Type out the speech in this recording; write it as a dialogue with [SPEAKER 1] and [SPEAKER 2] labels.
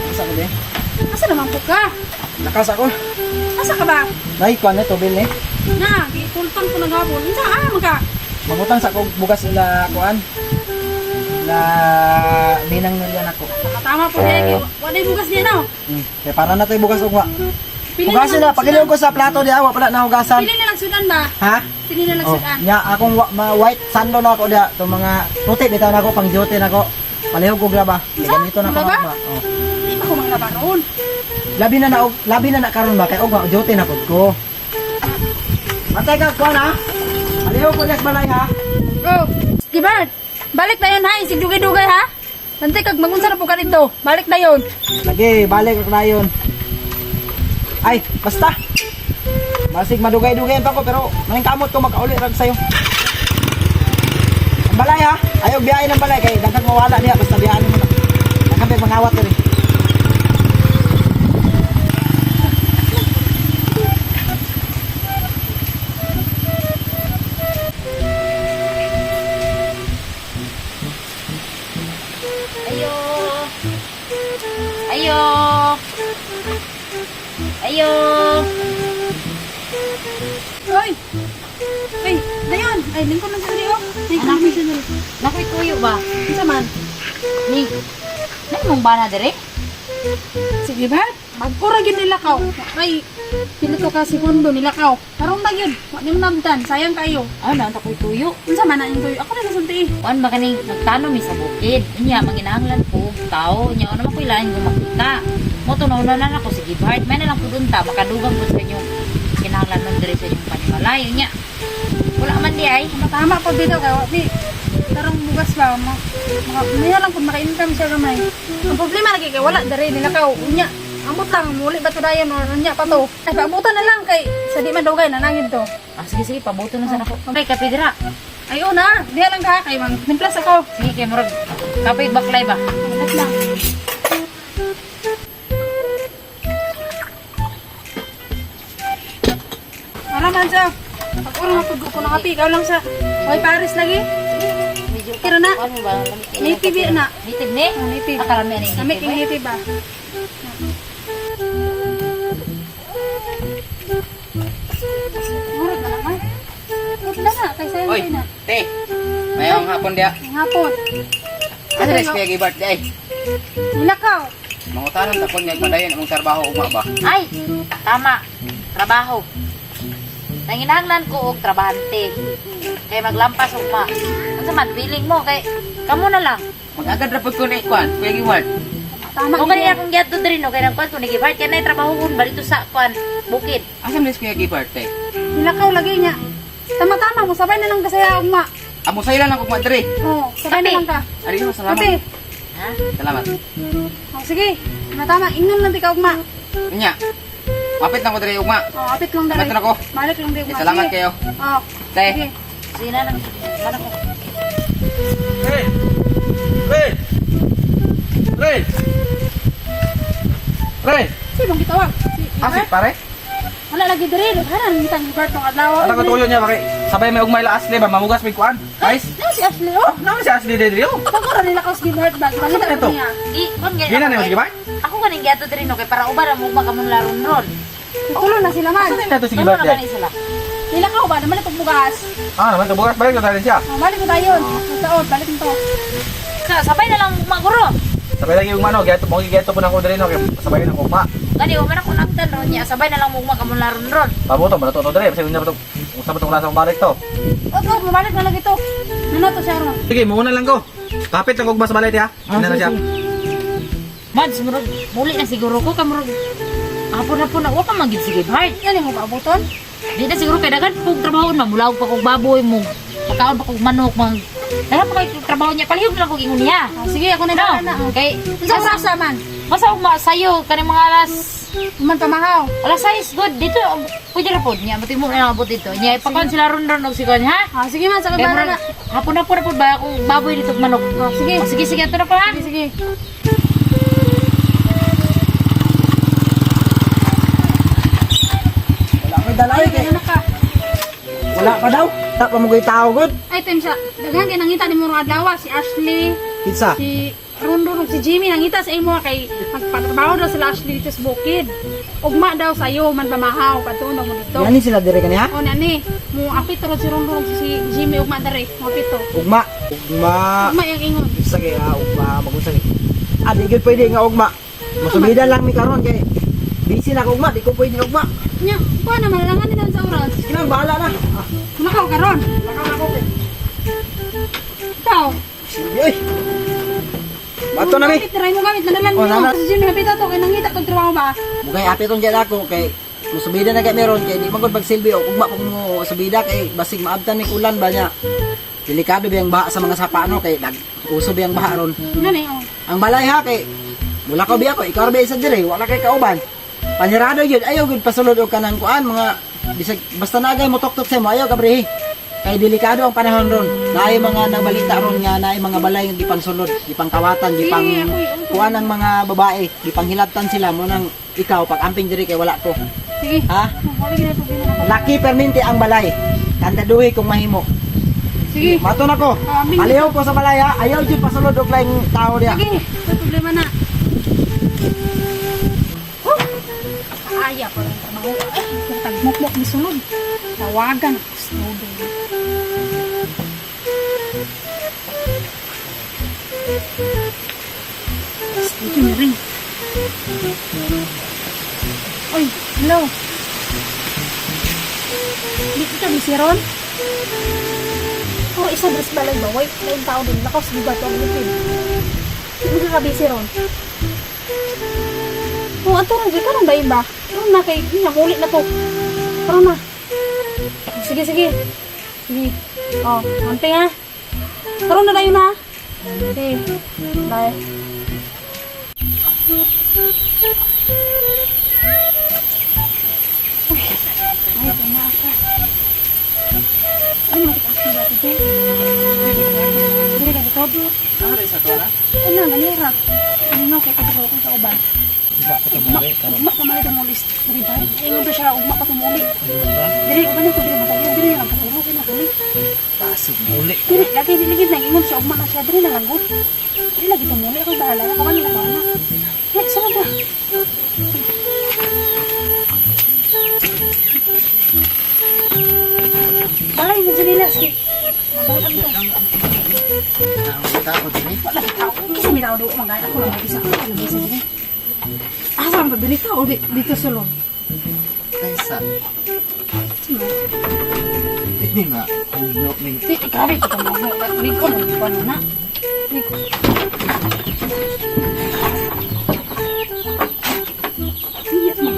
[SPEAKER 1] Asa ko din?
[SPEAKER 2] Asa naman po ka?
[SPEAKER 1] Lakas ako.
[SPEAKER 2] Asa ka ba?
[SPEAKER 1] Naikuan na to, Bill eh.
[SPEAKER 2] Na, gipultan ko naghapon. Unsa ka?
[SPEAKER 1] Mangutang sa kong bugas nila kuan. Na binang nila ako.
[SPEAKER 2] Tama po niya. Wala yung bugas niya no?
[SPEAKER 1] Kaya para na tayo bugas ugma.
[SPEAKER 2] Pili
[SPEAKER 1] Hugasin na, pagiliw ko sa plato di awa pala na hugasan.
[SPEAKER 2] Pili na lang sudan ba?
[SPEAKER 1] Ha?
[SPEAKER 2] Pili na lang
[SPEAKER 1] Oh,
[SPEAKER 2] sudan.
[SPEAKER 1] nya akong white sando na ako dia, to mga puti bitaw na ako pang duty na ako. Palihog ko graba. Kaya ganito na ako
[SPEAKER 2] Graba?
[SPEAKER 1] ba. Oh.
[SPEAKER 2] Hindi pa ko manglaba noon.
[SPEAKER 1] Labi na karon ba kay ugma duty na pud ko. Matay ka kuan ha. Palihog ko nes balay ha.
[SPEAKER 2] Go. Gibert, balik na yun ha. Isig dugay-dugay ha. Nanti kag magunsa na po ka dito. Balik na yun.
[SPEAKER 1] Lagi balik ako na yun. Ay, basta. Basig madugay-dugay pa ko pero maning kamot ko makauli rag sayo. Ang balay ha. Ayaw biyahe ng balay kay dagdag mawala diha basta biyahe mo na. Dagdag mangawat diri.
[SPEAKER 3] Ayo. Ayo. Ayo.
[SPEAKER 2] Oy. Ay, dayon. Ay, lingkod lang sa diri oh. Ay,
[SPEAKER 3] Anak.
[SPEAKER 2] kami sa diri.
[SPEAKER 3] Nakoy tuyo ba?
[SPEAKER 2] Unsa man?
[SPEAKER 3] Ni. Nay mong bana dire?
[SPEAKER 2] Sige ba? Magkura gyud nilakaw. Ay, pili ko ka segundo nilakaw. Karon na gyud. Wa ni mo nabdan. Sayang kayo.
[SPEAKER 3] Ah, na takoy tuyo.
[SPEAKER 2] Unsa man na ingoy? Ako na nasulti.
[SPEAKER 3] Kuan ba kaning nagtanong mi sa bukid? Inya manginahanglan po tao, nya ano man ko ilain ko makita. Mo tunaw na ako sige Bart, may na lang pud unta makadugang pud sa inyong kinahanglan nun dire sa inyong panimalay nya. Wala man di ay.
[SPEAKER 2] Tama pag dito kay wa di. Tarong bugas ba mo? May lang pud maka-income siya gamay. Ang problema lagi kay wala diri nilakaw. Unya. Ambot lang muli ba to dayon or unya pa to. Ay paabutan na lang kay sa di man dugay na nangid to.
[SPEAKER 3] Ah, sige pabuto na sana ko. Okay, kape dira.
[SPEAKER 2] Ayo na, diha lang ka kay mang nimplas ako.
[SPEAKER 3] Sige kay murag kape baklay ba?
[SPEAKER 2] Alas lang. Alam man sa. Pag-uro na pag ko nakapi, ikaw lang sa. Hoy Paris lagi.
[SPEAKER 3] Medyo
[SPEAKER 2] Kira na.
[SPEAKER 3] Ano ba?
[SPEAKER 2] Native yan na.
[SPEAKER 3] Native ni?
[SPEAKER 2] Native.
[SPEAKER 3] Akala mo yan eh,
[SPEAKER 2] Kami
[SPEAKER 3] native
[SPEAKER 2] king
[SPEAKER 3] eh.
[SPEAKER 2] native ba? Murag na naman. Murag na na, kay sayang
[SPEAKER 4] Oy,
[SPEAKER 2] kayo na.
[SPEAKER 4] te. Mayroong hapon dia.
[SPEAKER 2] Ang hapon.
[SPEAKER 4] Ano rin kaya gibart di ay?
[SPEAKER 2] Nilakaw.
[SPEAKER 4] Mangutanon ta kon nga padayon among trabaho ugma ba?
[SPEAKER 3] Ay, tama. Trabaho. Nanginahanglan ko og trabahante. Kay maglampas og ma. Unsa man feeling mo kay kamo na lang.
[SPEAKER 4] Mag-agad ra pud ko ni kwan, kuya gibart.
[SPEAKER 2] Tama
[SPEAKER 3] Mo kani
[SPEAKER 2] yun.
[SPEAKER 3] akong giadto diri no kay nagkuan ko ni gibart kay nay trabaho kun balito sa kwan bukid.
[SPEAKER 4] Asa man kuya gibart te?
[SPEAKER 2] Nilakaw lagi niya. Tama-tama mo, sabay na lang ka sa ugma.
[SPEAKER 4] Amo sayla lang ugma diri.
[SPEAKER 2] Oo, sabay na
[SPEAKER 3] Kape.
[SPEAKER 2] lang ka.
[SPEAKER 4] Ari mo salamat.
[SPEAKER 2] Kape.
[SPEAKER 3] Ha?
[SPEAKER 4] Salamat.
[SPEAKER 2] Oh, sige. Tama-tama, ingnon lang di ka ugma.
[SPEAKER 4] Nya. Mapit lang ko diri ugma.
[SPEAKER 2] Oh, apit lang dali.
[SPEAKER 4] Salamat na ko.
[SPEAKER 2] Balik lang di ugma.
[SPEAKER 4] Salamat
[SPEAKER 2] Sige.
[SPEAKER 4] kayo.
[SPEAKER 2] Oh,
[SPEAKER 4] Te.
[SPEAKER 2] sige.
[SPEAKER 3] Sige na lang. Mana ko.
[SPEAKER 5] Ray! Ray! Ray! Ray!
[SPEAKER 2] Sibong gitawag.
[SPEAKER 4] Asi pare.
[SPEAKER 2] Wala lagi diri, hanan ngitang Bert tong adlaw.
[SPEAKER 5] Ano ka tuyo niya bakit? Sabay may ugmay la asli ba mamugas may kuan? Guys.
[SPEAKER 2] Na si Ashley oh.
[SPEAKER 5] Naman si asli diri oh.
[SPEAKER 2] Pagkura nila ka si Bert bag. Makita
[SPEAKER 5] Ano
[SPEAKER 2] ko
[SPEAKER 5] to?
[SPEAKER 2] niya.
[SPEAKER 3] Di kon gay.
[SPEAKER 5] Gina na sige ba?
[SPEAKER 3] Ako kaning giadto diri no kay para uban mo makamon laron ron.
[SPEAKER 2] Tulo na sila man.
[SPEAKER 5] Ano na to sige
[SPEAKER 3] Ano
[SPEAKER 5] ba?
[SPEAKER 3] na gani sila?
[SPEAKER 2] Nila ka ba naman itong bugas.
[SPEAKER 5] Ah, naman to bukas balik na tayo siya.
[SPEAKER 2] Oh, balik mo tayo. Taon, balik mo to.
[SPEAKER 3] Sabay na lang maguro.
[SPEAKER 5] Sabay lagi yung mano, gato mo gato po na ko diri no kay sabay na ko ma.
[SPEAKER 3] Gani wa man ako nagtan ron niya. Sabay na lang mo makamon laron ron.
[SPEAKER 5] Pabuto ba to diri kasi unya ba to. Usa ba tong lasa balik to?
[SPEAKER 2] Oto, mabalik na lang ito. Ano to siya ron?
[SPEAKER 5] Sige, muna lang ko. Kapit lang ugma sa balay ha. Ina na siya.
[SPEAKER 3] Mads murag muli na siguro ko kamurag. Hapon na wa pa magid sige Bart.
[SPEAKER 2] Yan yung mapabuton.
[SPEAKER 3] Di na siguro kay dagan kog trabaho na mulaog pa kog baboy mo. Pagkaon pa kog manok mang. Dagan pa kay trabaho niya palihog lang kog ingon niya.
[SPEAKER 2] Ah, sige, ako na
[SPEAKER 3] No,
[SPEAKER 2] na.
[SPEAKER 3] kay
[SPEAKER 2] Sa rasa man.
[SPEAKER 3] masa ugma sayo kani mga
[SPEAKER 2] Man pamahaw.
[SPEAKER 3] alas 6 good dito pwede ra pod niya mati mo na abot dito. Niya ipakon sila ron og sigon ha.
[SPEAKER 2] Ah, sige man, sa
[SPEAKER 3] Kaya
[SPEAKER 2] kabala
[SPEAKER 3] murag
[SPEAKER 2] na.
[SPEAKER 3] hapon na pod ba akong baboy dito ug manok.
[SPEAKER 2] Oh, sige.
[SPEAKER 3] Oh, sige ato na ko ha.
[SPEAKER 2] Sige, sige.
[SPEAKER 1] Wala ko'y dalay
[SPEAKER 2] Ay,
[SPEAKER 1] kay.
[SPEAKER 2] ano ka?
[SPEAKER 1] Wala pa daw. Ta pa mo ko'y tao gud.
[SPEAKER 2] Ay, time siya. Daghan kay nangita ni mo adlaw si Ashley.
[SPEAKER 1] Pizza.
[SPEAKER 2] Si Rondon ug si Jimmy nangita sa imo kay magpatrabaho daw sila Ashley dito sa bukid. Ugma daw sayo man pamahaw katunog mo dito.
[SPEAKER 1] Yani sila dire kaniya?
[SPEAKER 2] O nani, mo apit ro si Rondon ug si Jimmy ugma dere, mo apito.
[SPEAKER 1] Ugma. Ugma.
[SPEAKER 2] Ugma yung ingon.
[SPEAKER 1] Sige ugma magunsag. Di gid pwede nga ugma. Masubidan lang mi karon kay busy na ko ugma, di ko pwede ugma.
[SPEAKER 2] Nya, kuha naman lang nila sa oras.
[SPEAKER 1] Sige bahala na.
[SPEAKER 2] Nakaw karon.
[SPEAKER 1] Nakaw na ko.
[SPEAKER 2] Ikaw.
[SPEAKER 1] Sige oy. Bato na mi.
[SPEAKER 2] Try mo gamit madalan mo.
[SPEAKER 1] Oh, nana.
[SPEAKER 2] Si Jimmy apito to kay nangita tong trabaho ba?
[SPEAKER 1] Mugay apiton gyud ako kay musubida na kay meron kay di man gud pagsilbi o ugma pag mo subida kay basig maabtan mi ulan ba nya. Delikado biyang baha sa mga sapa ano kay uso biyang baha ron.
[SPEAKER 2] Ngani oh.
[SPEAKER 1] Ang balay ha kay mula ko biya ko ikaw ba isa dire wala kay kauban. Panirado gyud ayaw gyud pasulod og kanang kuan mga bisag basta nagay mo tok sa mo ayaw ka brehi. Kay delikado ang panahon ron. Naay mga nabalita ron nga naay mga balay nga gipangsulod, gipangkawatan, gipang kuan ang mga babae, gipanghilabtan sila mo nang ikaw pag amping diri kay wala ko.
[SPEAKER 2] Sige.
[SPEAKER 1] Ha?
[SPEAKER 2] Wala gina problema.
[SPEAKER 1] Laki perminti ang balay. Kandaduhi kung mahimo.
[SPEAKER 2] Sige.
[SPEAKER 1] Mato na ko.
[SPEAKER 2] Aming-
[SPEAKER 1] Aliw ko sa balay ha. Ayaw jud pasulod og laing tao diha.
[SPEAKER 2] Sige, may problema na. Aya ko lang trabaho. Ay, kung tagmukmok ni sunod. Tawagan ako sa snowden. Dito na rin. Oy, hello. Dito ka, busy ron? Oh, isa dress balay ba? Wait, may tao din. Lakaw sa bugat ang lupin. Hindi ka busy ron. Oh, ato rin. Karon ba iba? Karon na kay nakulit na to. Karon na. Sige, sige. Sige. Oh, manting ha. Karon na tayo na. Sige. Bye. Uy, ay, pumasa. Ano matikas na ba ito? Hindi ka dito.
[SPEAKER 4] Ano rin sa tuwa na?
[SPEAKER 2] Ano, manira. Ano nga, kaya pagkakaw kong kauban. Ugma ka mali tumulis. Dari ba? Ingon to siya, ugma ka tumuli. Dari, uban ko, dari matayo. Dari lang katulog, kinakuli.
[SPEAKER 1] Pasig muli.
[SPEAKER 2] Dari, lagi diligid na ingon siya, ugma na siya. Dari lang good. Dari lagi tumuli. Ako bahala na, kawan nila kawan na. Ay, saan ba? Balay, medyo nila. Sige. Mabalan ko. Wala ka tao. Kasi may tao doon. Magaya ako lang. Mag-isa ako. Mag-isa din. Saan ba? Dili ka o dito sa loob?
[SPEAKER 1] Kaysa. Hindi nga. Hunyok ning.
[SPEAKER 2] Ikaw, ito ka mo. Rico, ano na? Rico. Iyat mo.